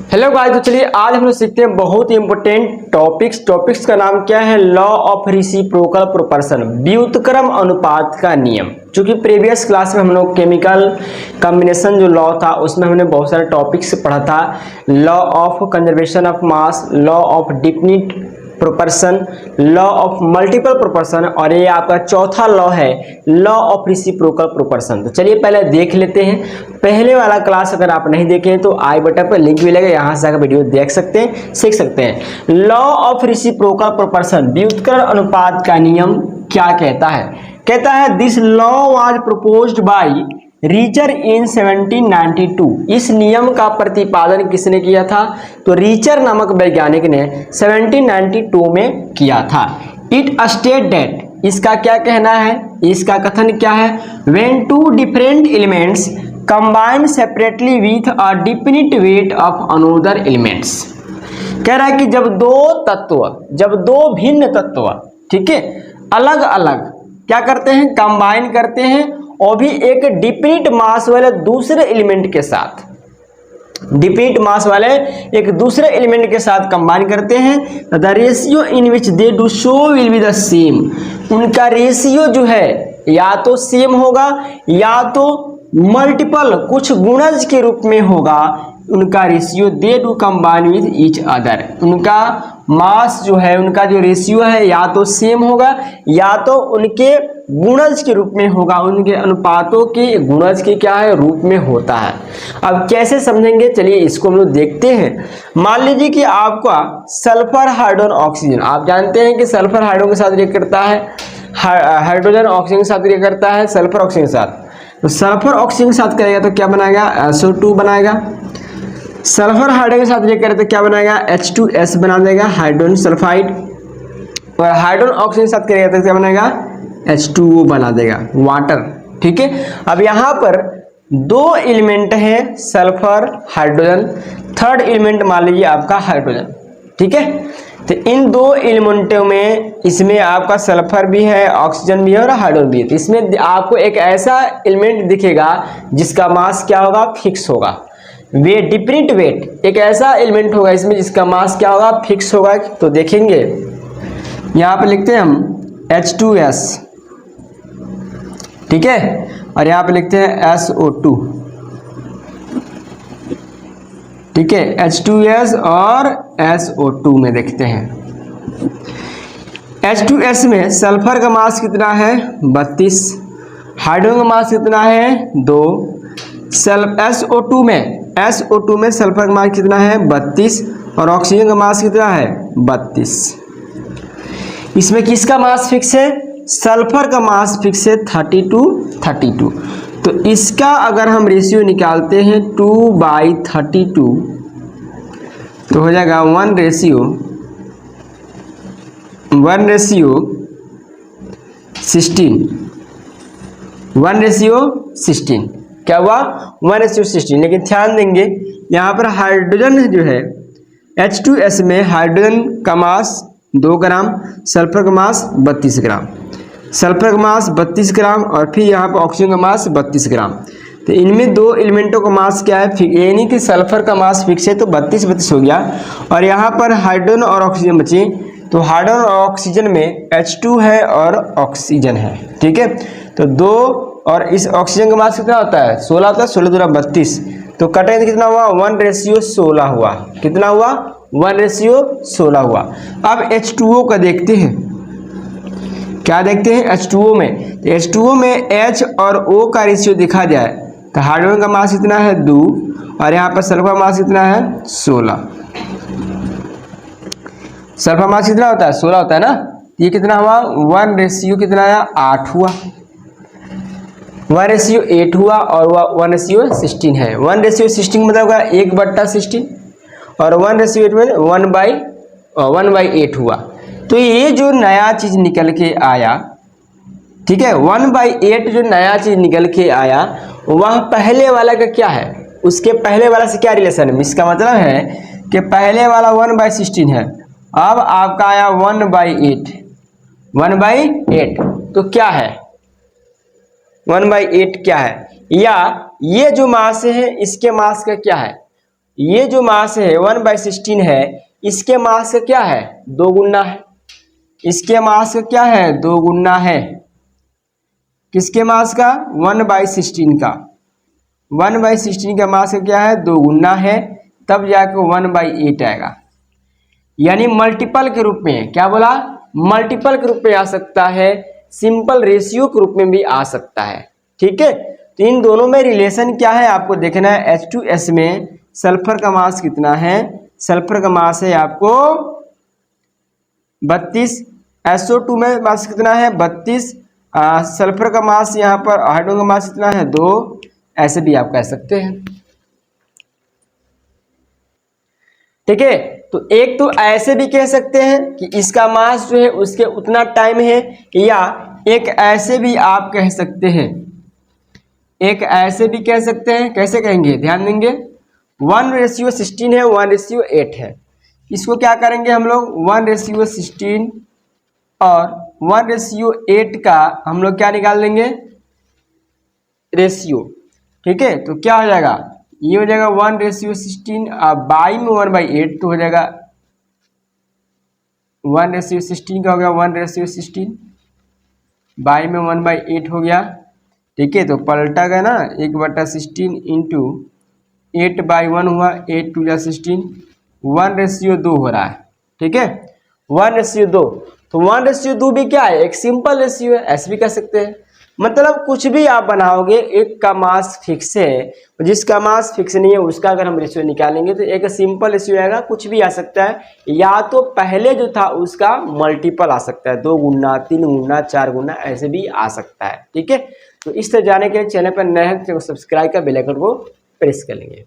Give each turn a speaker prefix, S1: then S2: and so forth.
S1: Hello guys, तो चलिए आज हम लोग सीखते हैं बहुत ही इंपॉर्टेंट टॉपिक्स का नाम क्या है? लॉ ऑफ रेसिप्रोकल प्रोपोर्शन, व्युत्क्रम अनुपात का नियम। क्योंकि प्रीवियस क्लास में हम लोग केमिकल कॉम्बिनेशन जो लॉ था उसमें हमने बहुत सारे टॉपिक्स पढ़ा था। Law of conservation of mass, law of definite proportion, law of multiple proportion, और ये आपका चौथा लॉ है लॉ ऑफ रेसिप्रोकल प्रोपोर्शन। तो चलिए पहले देख लेते हैं पहले वाला क्लास। अगर आप नहीं देखे हैं तो आई बटन पर लिंक मिलेगा, यहाँ से आकर वीडियो देख सकते हैं, सीख सकते हैं। लॉ ऑफ रेसिप्रोकल प्रोपोर्शन, व्युत्क्रम अनुपात का नियम क्या कहता है? कहता है this law was proposed by Richter in 1792। इस नियम का प्रतिपादन किसने किया था? तो रीचर नामक वैज्ञानिक ने 1792 में किया था। इट स्टेट दैट, इसका क्या कहना है, इसका कथन क्या है? When two different elements combine separately with a definite weight of another elements. कह रहा है कि जब दो भिन्न तत्व, ठीक है, अलग अलग क्या करते हैं? कंबाइन करते हैं, और भी एक डिफिनिट मास वाले दूसरे एलिमेंट के साथ, डिफिनिट मास वाले एक दूसरे एलिमेंट के साथ कंबाइन करते हैं। The ratio in which they do show will be the same. उनका रेशियो जो है या तो सेम होगा या तो मल्टीपल कुछ गुणज के रूप में होगा। उनका ratio they do combine with each other. उनका मास जो है, उनका जो रेशियो है या तो सेम होगा या तो उनके गुणज के रूप में होगा, उनके अनुपातों के गुणज के क्या है रूप में होता है। अब कैसे समझेंगे, चलिए इसको हम लोग देखते हैं। मान लीजिए कि आपका सल्फर हाइड्रोजन ऑक्सीजन, आप जानते हैं कि सल्फर हाइड्रोजन के साथ रिएक्ट करता है, हाइड्रोजन ऑक्सीजन के साथ रिएक्ट करता है सल्फर ऑक्सीजन के साथ। तो सल्फर ऑक्सीजन के साथ करेगा तो क्या बनाएगा? SO2 बनाएगा। सल्फर हाइड्रोजन के साथ रिएक्ट करें तो क्या बनाएगा? H2S बना देगा, हाइड्रोजन सल्फाइड। और हाइड्रोजन ऑक्सीजन के साथ करेगा तो क्या बनाएगा? H2O बना देगा, वाटर। ठीक है, अब यहाँ पर दो एलिमेंट है सल्फर हाइड्रोजन, थर्ड एलिमेंट मान लीजिए आपका हाइड्रोजन। ठीक है, तो इन दो एलिमेंटों में इसमें आपका सल्फर भी है, ऑक्सीजन भी है और हाइड्रोजन भी है। तो इसमें आपको एक ऐसा एलिमेंट दिखेगा जिसका मास क्या होगा? फिक्स होगा। वे डिफरेंट वेट, एक ऐसा एलिमेंट होगा इसमें जिसका मास क्या होगा? फिक्स होगा। तो देखेंगे यहाँ पे लिखते हैं हम H2S, ठीक है, और यहाँ पे लिखते हैं SO2, ठीक है, H2S और SO2 में देखते हैं। H2S में सल्फर का मास कितना है? 32। हाइड्रोजन का मास कितना है? 2। SO2 में सल्फर का मास कितना है? 32, और ऑक्सीजन का मास कितना है? 32। इसमें किसका मास फिक्स है? सल्फर का मास फिक्स है 32। तो इसका अगर हम रेशियो निकालते हैं 2/32 तो हो जाएगा 1:16। क्या हुआ? 1:16। लेकिन ध्यान देंगे यहाँ पर हाइड्रोजन जो है H2S में हाइड्रोजन का मास 2 ग्राम, सल्फर का मास 32 ग्राम, सल्फर का मास 32 ग्राम, और फिर यहाँ पर ऑक्सीजन का मास 32 ग्राम। तो इनमें दो एलिमेंटों का मास क्या है? ये नहीं कि सल्फर का मास फिक्स है तो 32 हो गया, और यहाँ पर हाइड्रोजन और ऑक्सीजन बचे। तो हाइड्रोजन और ऑक्सीजन में H2 है और ऑक्सीजन है, ठीक है। तो 2 और इस ऑक्सीजन का मास कितना होता है? 16 होता है, 16 दूना 32। तो कटेंगे तो कितना हुआ? 1:16 हुआ। कितना हुआ? 1:16 हुआ। अब H2O का देखते हैं, क्या देखते हैं H2O में? तो H2O में H और O का रेशियो देखा जाए तो हाइड्रोजन का मास कितना है? 2, और यहाँ पर सल्फर मास कितना है? 16। सल्फर मास कितना होता है? 16 होता है ना। ये कितना हुआ? 1:, कितना आया? 8 हुआ। 1:8 हुआ, और 1:16 है। 1:16 मतलब होगा 1/16, और 1:8 में 1/8 हुआ। तो ये जो नया चीज निकल के आया, ठीक है, 1/8 जो नया चीज निकल के आया वह पहले वाला का क्या है? उसके पहले वाला से क्या रिलेशन है? इसका मतलब है कि पहले वाला 1/16 है, अब आपका आया 1/8। तो क्या है? 1/8 क्या है? या ये जो मास है इसके मास का क्या है? ये जो मास है 1/16 है, इसके मास का क्या है 2 गुना है। इसके मास का क्या है 2 गुना है। किसके मास का 1/16 का। 1/16 का मास का क्या है 2 गुना है, तब जाके 1/8 आएगा। यानी मल्टीपल के रूप में, क्या बोला मल्टीपल के रूप में आ सकता है, सिंपल रेशियो के रूप में भी आ सकता है। ठीक है, तो इन दोनों में रिलेशन क्या है आपको देखना है। H2S में सल्फर का मास कितना है, सल्फर का मास है आपको 32, SO2 में मास कितना है 32, सल्फर का मास यहाँ पर हाइड्रोजन का मास कितना है 2, ऐसे भी आप कह सकते हैं। ठीक है, तो एक तो ऐसे भी कह सकते हैं कि इसका मास जो है उसके उतना टाइम है, या एक ऐसे भी आप कह सकते हैं, एक ऐसे भी कह सकते हैं। कैसे कहेंगे ध्यान देंगे, 1/16 है 1/8 है, इसको क्या करेंगे हम लोग 1/16 और 1/8 का हम लोग क्या निकाल देंगे रेशियो। ठीक है, तो क्या हो जाएगा, ये हो जाएगा 1/16 बाई में 1/8, तो हो जाएगा 1/16 का हो गया 1/16 बाई में 1/8 हो गया। ठीक है, तो पलटा गया ना 1/16 इंटू 8/1 हुआ, 8 2 16, 1/2 हो रहा है। ठीक है, 1/2, तो 1/2 भी क्या है एक सिंपल रेशियो है, ऐसे भी कह सकते हैं। मतलब कुछ भी आप बनाओगे, एक का मास फिक्स है, जिसका मास फिक्स नहीं है उसका अगर हम रेशियो निकालेंगे तो एक सिंपल रेशियो आएगा। कुछ भी आ सकता है, या तो पहले जो था उसका मल्टीपल आ सकता है, 2 गुना 3 गुना 4 गुना ऐसे भी आ सकता है। ठीक है, तो इस तरह जाने के लिए चैनल पर नए हैं तो सब्सक्राइब का बेल आइकन को प्रेस कर लेंगे।